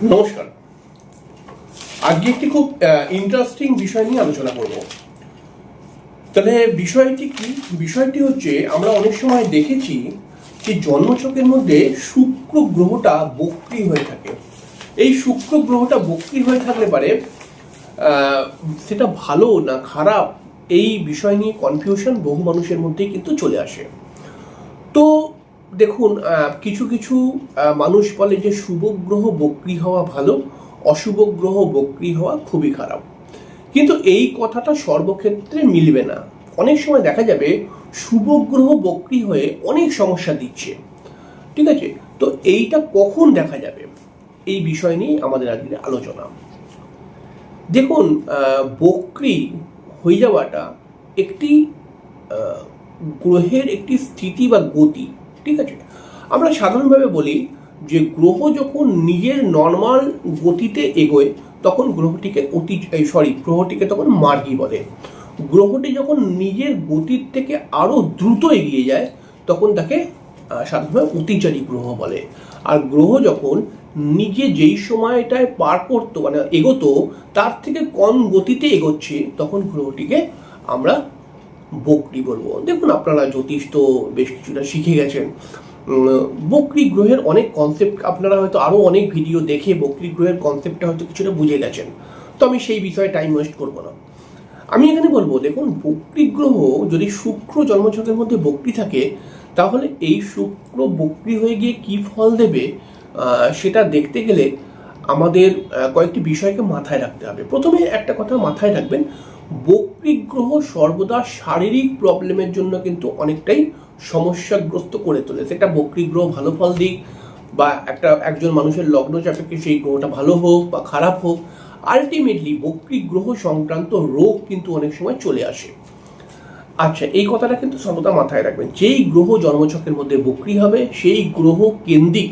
নমস্কার। আজকে একটি খুব ইন্টারেস্টিং বিষয় নিয়ে আলোচনা করব। তাহলে বিষয়টি কি? বিষয়টি হচ্ছে, আমরা অনেক সময় দেখেছি যে জন্মছকের মধ্যে শুক্র গ্রহটা বক্রী হয়ে থাকে। এই শুক্র গ্রহটা বক্রী হয়ে থাকলে পারে সেটা ভালো না খারাপ, এই বিষয় নিয়ে কনফিউশন বহু মানুষের মধ্যেই কিন্তু চলে আসে। তো দেখুন, কিছু কিছু মানুষ বলে যে শুভ গ্রহ বক্রী হওয়া ভালো, অশুভ গ্রহ বক্রী হওয়া খুবই খারাপ। কিন্তু এই কথাটা সর্বক্ষেত্রে মিলবে না। অনেক সময় দেখা যাবে শুভ গ্রহ বক্রী হয়ে অনেক সমস্যা দিচ্ছে, ঠিক আছে? তো এইটা কখন দেখা যাবে, এই বিষয় নিয়ে আমাদের আজকের আলোচনা। দেখুন, বক্রী হয়ে যাওয়াটা একটি গ্রহের একটি স্থিতি বা গতি, ঠিক আছে? আমরা সাধারণভাবে বলি যে গ্রহ যখন নিজের নর্মাল গতিতে এগোয় তখন গ্রহটিকে তখন মার্গী বলে। গ্রহটি যখন নিজের গতির থেকে আরো দ্রুত এগিয়ে যায় তখন তাকে সাধারণভাবে অতিচারী গ্রহ বলে। আর গ্রহ যখন নিজে যেই সময়টায় পার করতো, মানে এগোতো, তার থেকে কম গতিতে এগোচ্ছে, তখন গ্রহটিকে আমরা বক্রী বলবো। দেখুন, আপনারা জ্যোতিষ তো বেশ কিছুটা শিখে গেছেন। বক্রী গ্রহের অনেক কনসেপ্ট আপনারা হয়তো আরো অনেক ভিডিও দেখে বক্রী গ্রহের কনসেপ্টটা হয়তো কিছুটা বুঝে গেছেন। তো আমি সেই বিষয়ে টাইম ওয়েস্ট করবো না। আমি এখানে বলবো, দেখুন, বক্রী গ্রহ যদি শুক্র জন্মছকের মধ্যে বক্রী থাকে, তাহলে এই শুক্র বক্রী হয়ে গিয়ে কি ফল দেবে সেটা দেখতে গেলে আমাদের কয়েকটি বিষয়কে মাথায় রাখতে হবে। প্রথমে একটা কথা মাথায় রাখবেন, বক্রী গ্রহ সর্বদা শারীরিক প্রবলেমের জন্য কিন্তু অনেকটাই সমস্যাগ্রস্ত করে তোলে। সেটা বক্রী গ্রহ ভালো ফল দিক বা একজন মানুষের লগ্ন চাপে সেই গ্রহটা ভালো হোক বা খারাপ হোক, আলটিমেটলি বক্রী গ্রহ সংক্রান্ত রোগ কিন্তু অনেক সময় চলে আসে। আচ্ছা, এই কথাটা কিন্তু সর্বদা মাথায় রাখবেন। যেই গ্রহ জন্মছকের মধ্যে বক্রী হবে সেই গ্রহ কেন্দ্রিক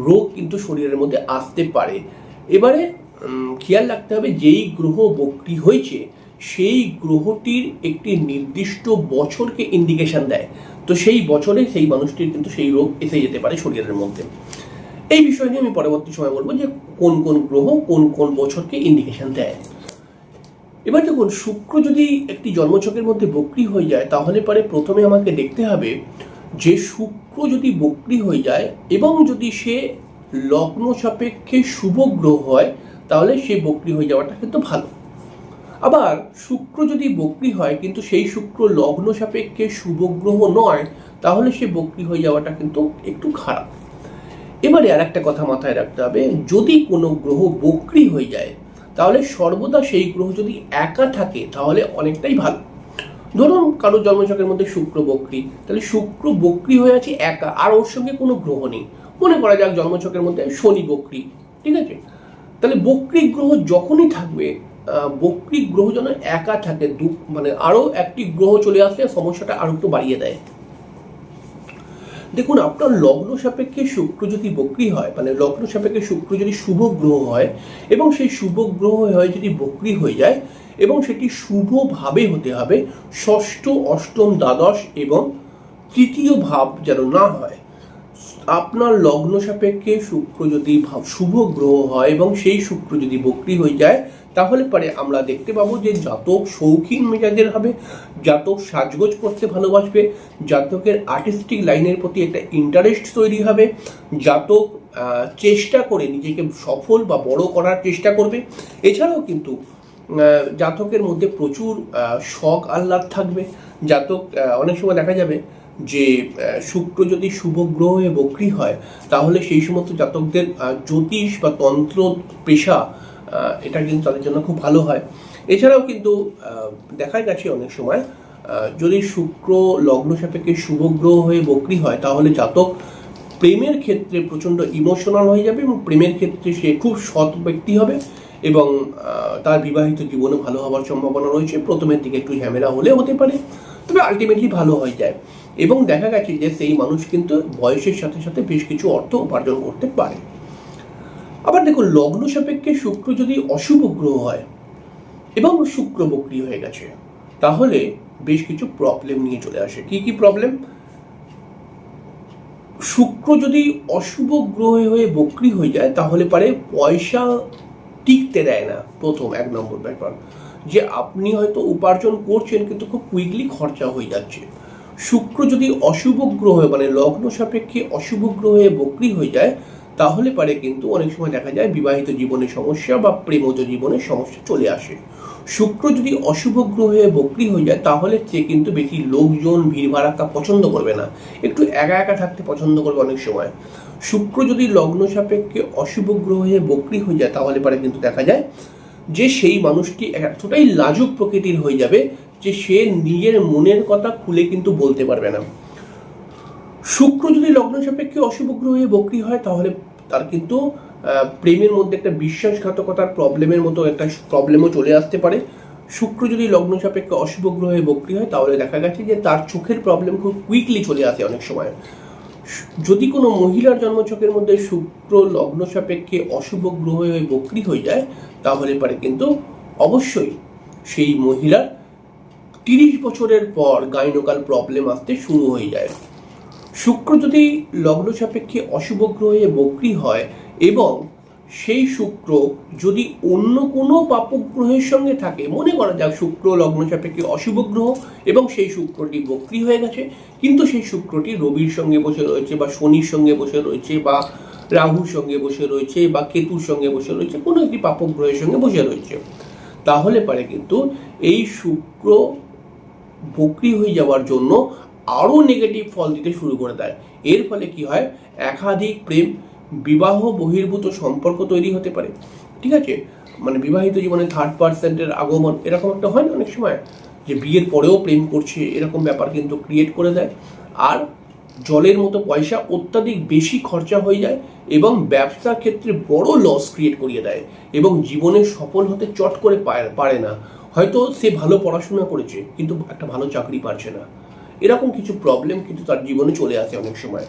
রোগ কিন্তু শরীরের মধ্যে আসতে পারে। এবারে খেয়াল রাখতে হবে, যেই গ্রহ বক্রী হয়েছে সেই গ্রহটির একটি নির্দিষ্ট বছরকে ইন্ডিকেশন দেয়। তো সেই বছরে সেই মানুষটির কিন্তু সেই রোগ এসে যেতে পারে শরীরের মধ্যে। এই বিষয় নিয়ে আমি পরবর্তী সময় বলবো যে কোন কোন গ্রহ কোন কোন বছরকে ইন্ডিকেশন দেয়। এবার দেখুন, শুক্র যদি একটি জন্মছকের মধ্যে বক্রী হয়ে যায় তাহলে পরে প্রথমে আমাকে দেখতে হবে যে শুক্র যদি বক্রী হয়ে যায় এবং যদি সে লগ্ন সাপেক্ষে শুভ গ্রহ হয় তাহলে সে বক্রী হয়ে যাওয়াটা কিন্তু ভালো। আবার শুক্র যদি বক্রী হয় কিন্তু সেই শুক্র লগ্ন সাপেক্ষে শুভ গ্রহ নয়, তাহলে সে বক্রী হয়ে যাওয়াটা কিন্তু একটু খারাপ। এবারে আর একটা কথা মাথায় রাখতে হবে, যদি কোনো গ্রহ বক্রী হয়ে যায় তাহলে সর্বদা সেই গ্রহ যদি একা থাকে তাহলে অনেকটাই ভালো। ধরুন কারো জন্মছকের মধ্যে শুক্র বক্রী, তাহলে শুক্র বক্রী হয়ে আছে একা, আর ওর সঙ্গে কোনো গ্রহ নেই। মনে করা যাক জন্মছকের মধ্যে শনি বক্রী, ঠিক আছে? তাহলে বক্রী গ্রহ যখনই থাকবে, বক্রী গ্রহ যেন একা থাকে, মানে আরো একটি গ্রহ চলে আসলে সমস্যাটা আরো একটু বাড়িয়ে দেয়। দেখুন, আপনার লগ্ন সাপেক্ষে শুক্র যদি বক্রী হয়, মানে লগ্ন সাপেক্ষে শুক্র যদি শুভ গ্রহ হয় এবং সেই শুভ গ্রহ হয়ে যদি বক্রী হয়ে যায় এবং সেটি শুভভাবে হতে হবে, ষষ্ঠ, অষ্টম, দ্বাদশ এবং তৃতীয় ভাব যেন না হয়। আপনার লগ্ন সাপেক্ষে শুক্র যদি শুভ গ্রহ হয় এবং সেই শুক্র যদি বক্রী হয়ে যায় তাহলে পরে আমরা দেখতে পাবো যে জাতক শৌখিন মেজাজের হবে, জাতক সাজগোজ করতে ভালোবাসবে, জাতকের আর্টিস্টিক লাইনের প্রতি একটা ইন্টারেস্ট তৈরি হবে, জাতক চেষ্টা করে নিজেকে সফল বা বড় করার চেষ্টা করবে। এছাড়াও কিন্তু জাতকের মধ্যে প্রচুর শখ আহ্লাদ থাকবে। জাতক অনেক সময় দেখা যাবে যে শুক্র যদি শুভ গ্রহ হয়ে বক্রী হয় তাহলে সেই সমস্ত জাতকদের জ্যোতিষ বা তন্ত্র পেশা, এটা কিন্তু তাদের জন্য খুব ভালো হয়। এছাড়াও কিন্তু দেখা গেছে অনেক সময় যদি শুক্র লগ্ন সাপেক্ষে শুভ গ্রহ হয়ে বক্রী হয় তাহলে জাতক প্রেমের ক্ষেত্রে প্রচণ্ড ইমোশনাল হয়ে যাবে এবং প্রেমের ক্ষেত্রে সে খুব সৎ ব্যক্তি হবে এবং তার বিবাহিত জীবনে ভালো হওয়ার সম্ভাবনা রয়েছে। প্রথমের দিকে একটু ঝামেলা হলেও হতে পারে, তবে আলটিমেটলি ভালো হয়ে যায় এবং দেখা গেছে যে সেই মানুষ কিন্তু বয়সের সাথে সাথে বেশ কিছু অর্থ উপার্জন করতে পারে। আবার দেখুন, লগ্ন সাপেক্ষে শুক্র যদি অশুভ গ্রহ হয় এবং শুক্র বক্রী হয়ে গেছে তাহলে বেশ কিছু প্রবলেম নিয়ে চলে আসে। কি কি প্রবলেম? শুক্র যদি অশুভ গ্রহ হয়ে বক্রি হয়ে যায় তাহলে পারে পয়সা টিকতে দেয় না। প্রথম 1 নম্বর ব্যাপার যে আপনি হয়তো উপার্জন করছেন কিন্তু খুব কুইকলি খরচা হয়ে যাচ্ছে। শুক্র যদি অশুভ গ্রহ মানে লগ্ন সাপেক্ষে অশুভ গ্রহ হয়ে বক্রি হয়ে যায় তাহলে পারে কিন্তু অনেক সময় দেখা যায় বিবাহিত জীবনে সমস্যা বা প্রেমজ জীবনে সমস্যা চলে আসে। শুক্র যদি অশুভ গ্রহ হয়ে বক্রি হয়ে যায় তাহলে সে কিন্তু বেশি লোকজন ভিড়ভাড়াক্কা পছন্দ করবে না, একটু একা একা থাকতে পছন্দ করবে অনেক সময়। শুক্র যদি লগ্ন সাপেক্ষে অশুভ গ্রহ হয়ে বক্রি হয়ে যায় তাহলে পারে কিন্তু দেখা যায় যে সেই মানুষটি এতটাই লাজুক প্রকৃতির হয়ে যাবে যে সে নিজের মনের কথা খুলে কিন্তু বলতে পারবে না। শুক্র যদি লগ্ন সাপেক্ষে অশুভ গ্রহ হয়ে বক্রি হয় তাহলে তার কিন্তু প্রেমের মধ্যে একটা বিশ্বাসঘাতকতার প্রবলেমের মতো একটা প্রবলেমও চলে আসতে পারে। শুক্র যদি লগ্ন সাপেক্ষে অশুভ গ্রহ হয়ে বক্রি হয় তাহলে দেখা গেছে যে তার চোখের প্রবলেম খুব কুইকলি চলে আসে অনেক সময়। যদি কোনো মহিলার জন্মছকের মধ্যে শুক্র লগ্ন সাপেক্ষে অশুভ গ্রহ হয়ে বক্রি হয়ে যায় তাহলে পারে কিন্তু অবশ্যই সেই মহিলার 30 বছরের পর গাইনোকাল প্রবলেম আসতে শুরু হয়ে যায়। শুক্র যদি লগ্ন সাপেক্ষে অশুভ গ্রহ হয়ে বক্রি হয় এবং সেই শুক্র যদি অন্য কোনো পাপগ্রহের সঙ্গে থাকে, মনে করা যাক শুক্র লগ্ন সাপেক্ষে অশুভ গ্রহ এবং সেই শুক্রটি বক্রি হয়ে গেছে কিন্তু সেই শুক্রটি রবির সঙ্গে বসে রয়েছে বা শনির সঙ্গে বসে রয়েছে বা রাহুর সঙ্গে বসে রয়েছে বা কেতুর সঙ্গে বসে রয়েছে, কোনো একটি পাপগ্রহের সঙ্গে বসে রয়েছে, তাহলে পারে কিন্তু এই শুক্র বক্রি হয়ে যাওয়ার জন্য আরও নেগেটিভ ফল দিতে শুরু করে দেয়। এর ফলে কি হয়, একাধিক প্রেম বিবাহ বহির্ভূত সম্পর্ক তৈরি হতে পারে। ঠিক আছে, মানে বিবাহিত জীবনে থার্ড পার্সেন্টের আগমন, এরকম একটা হয় না অনেক সময় যে বিয়ের পরেও প্রেম করছে, এরকম ব্যাপার কিন্তু ক্রিয়েট করে দেয়। আর জলের মতো পয়সা অত্যাধিক বেশি খরচা হয়ে যায় এবং ব্যবসার ক্ষেত্রে বড় লস ক্রিয়েট করিয়ে দেয় এবং জীবনে সফল হতে চট করে পারে না। হয়তো সে ভালো পড়াশোনা করেছে কিন্তু একটা ভালো চাকরি পাচ্ছে না, এরকম কিছু প্রবলেম কিন্তু তার জীবনে চলে আসে অনেক সময়।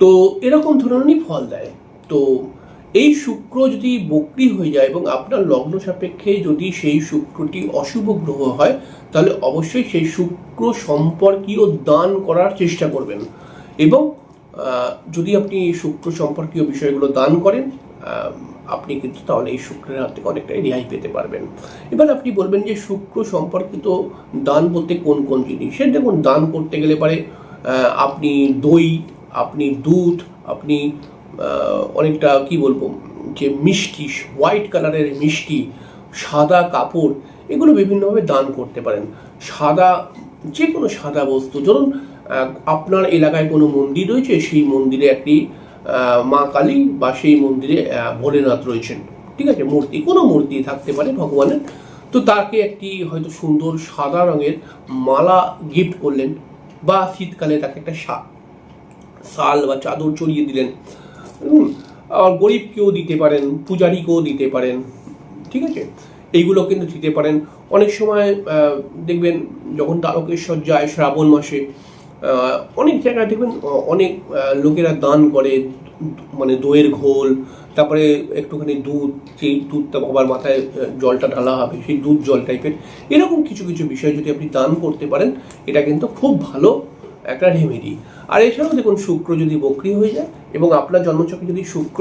তো এরকম ধরনেরই ফল দেয়। তো এই শুক্র যদি বক্রি হয়ে যায় এবং আপনার লগ্ন সাপেক্ষে যদি সেই শুক্রটি অশুভ গ্রহ হয় তাহলে অবশ্যই সেই শুক্র সম্পর্কীয় দান করার চেষ্টা করবেন এবং যদি আপনি শুক্র সম্পর্কীয় বিষয়গুলো দান করেন আপনি কিন্তু তাহলে এই শুক্রের হাত থেকে অনেকটাই রেহাই পেতে পারবেন। এবার আপনি বলবেন যে শুক্র সম্পর্কিত দান বলতে কোন কোন জিনিস? সে দেখুন, দান করতে গেলে পারে আপনি দই, আপনি দুধ, আপনি অনেকটা কি বলবো যে মিষ্টি, হোয়াইট কালারের মিষ্টি, সাদা কাপড়, এগুলো বিভিন্নভাবে দান করতে পারেন। সাদা, যে কোনো সাদা বস্তু, ধরুন আপনার এলাকায় কোনো মন্দির রয়েছে, সেই মন্দিরে একটি মা কালী বা সেই মন্দিরে ভোলেনাথ রয়েছেন, ঠিক আছে, মূর্তি, কোনো মূর্তি থাকতে পারে ভগবানের, তো তাকে একটি হয়তো সুন্দর সাদা রঙের মালা গিফট করলেন বা শীতকালে তাকে একটা শাল বা চাদর চড়িয়ে দিলেন। আর গরিবকেও দিতে পারেন, পূজারীকেও দিতে পারেন, ঠিক আছে, এইগুলো কিন্তু দিতে পারেন। অনেক সময় দেখবেন যখন তারকেশ্বর যায় শ্রাবণ মাসে, অনেক জায়গায় দেখবেন অনেক লোকেরা দান করে, মানে দইয়ের ঘোল, তারপরে একটুখানি দুধ, সেই দুধটা বাবার মাথায় জলটা ঢালা হবে, সেই দুধ জল টাইপের, এরকম কিছু কিছু বিষয় যদি আপনি দান করতে পারেন এটা কিন্তু খুব ভালো একটা রেমেডি। আর এছাড়াও দেখুন, শুক্র যদি বক্রি হয়ে যায় এবং আপনার জন্মছকে যদি শুক্র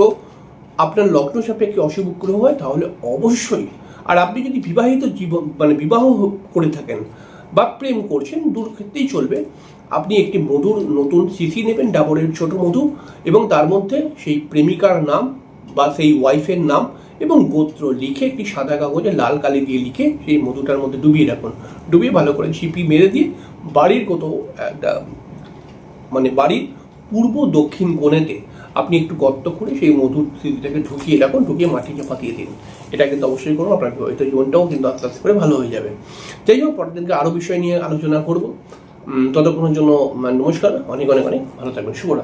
আপনার লগ্ন সাপেক্ষে অশুভ গ্রহ হয় তাহলে অবশ্যই, আর আপনি যদি বিবাহিত জীবন মানে বিবাহ করে থাকেন বা প্রেম করছেন, দূর ক্ষেত্রেই চলবে, আপনি একটি মধুর নতুন শিশি নেবেন, ডাবরের ছোট মধু, এবং তার মধ্যে সেই প্রেমিকার নাম বা সেই ওয়াইফের নাম এবং গোত্র লিখে একটি সাদা কাগজে লাল কালি দিয়ে লিখে সেই মধুটার মধ্যে ডুবিয়ে রাখুন। ডুবিয়ে ভালো করে ছিপি মেরে দিয়ে বাড়ির কোথাও একটা মানে বাড়ির পূর্ব দক্ষিণ কোণেতে আপনি একটু গর্ত করে সেই মধুর স্মৃতিটাকে ঢুকিয়ে রাখুন, ঢুকিয়ে মাটিতে পাতিয়ে দিন। এটা কিন্তু অবশ্যই করুন, আপনার বিবাহিত জীবনটাও কিন্তু আস্তে আস্তে করে ভালো হয়ে যাবে। যাই হোক, পরের দিনকে আরও বিষয় নিয়ে আলোচনা করব। ততক্ষণের জন্য নমস্কার, অনেক অনেক অনেক ভালো থাকবেন, শুভরাত্রি।